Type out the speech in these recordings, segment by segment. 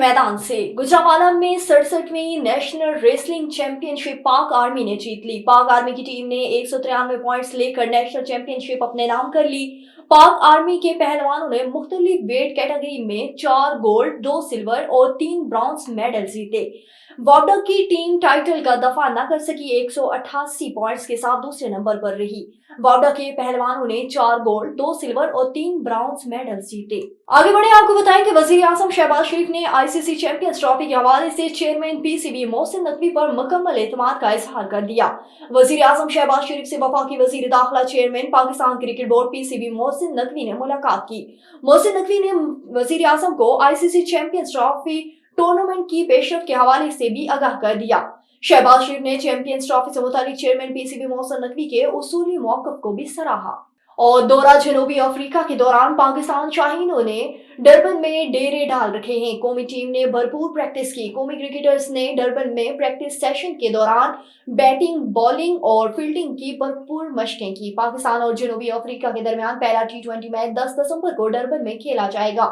मैदान से गुजरांवाला में 67वीं नेशनल रेसलिंग चैंपियनशिप पाक आर्मी ने जीत ली। पाक आर्मी की टीम ने 193 पॉइंट्स लेकर नेशनल चैंपियनशिप अपने नाम कर ली। पाक आर्मी के पहलवानों ने मुख्तलिफ वेट कैटेगरी में 4 गोल्ड, 2 सिल्वर और 3 ब्रॉन्ज मेडल जीते। वाडा की टीम टाइटल का दफा न कर सकी, 188 पॉइंट्स के साथ दूसरे नंबर पर रही। वाडा के पहलवानों ने 4 गोल्ड, 2 सिल्वर और 3 ब्रॉन्ज मेडल जीते। आगे बढ़े आपको बताएं कि वजीर आजम शहबाज शरीफ ने आईसीसी चैंपियंस ट्रॉफी के हवाले से चेयरमैन पीसीबी मोहसिन नकवी पर मुकम्मल एतमाद का इजहार कर दिया। वजीर आजम शहबाज शरीफ से वफाकी वजीर दाखिला chairman Pakistan cricket board PCB Mohsin Naqvi ने मुलाकात की। मोहसिन नकवी ने वजीर आजम को आईसीसी चैंपियंस ट्रॉफी टूर्नामेंट की पेशरफ के हवाले से भी आगाह कर दिया। शहबाज शरीफ ने चैंपियंस ट्रॉफी से मुतालिक चेयरमैन पीसीबी मोहसिन नकवी के उसूली मौक़िफ़ को भी सराहा। और दौरा जनूबी अफ्रीका के दौरान पाकिस्तान शाहीनों ने डरबन में डेरे डाल रखे हैं। कौमी टीम ने भरपूर प्रैक्टिस की। कौमी क्रिकेटर्स ने डरबन में प्रैक्टिस सेशन के दौरान बैटिंग, बॉलिंग और फील्डिंग की भरपूर मशकें की। पाकिस्तान और जनूबी अफ्रीका के दरमियान पहला टी20 मैच 10 दिसंबर को डरबन में खेला जाएगा।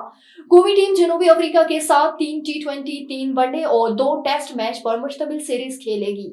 कौमी टीम जनूबी अफ्रीका के साथ 3 टी20, 3 वनडे और 2 टेस्ट मैच पर मुश्तमिल सीरीज खेलेगी।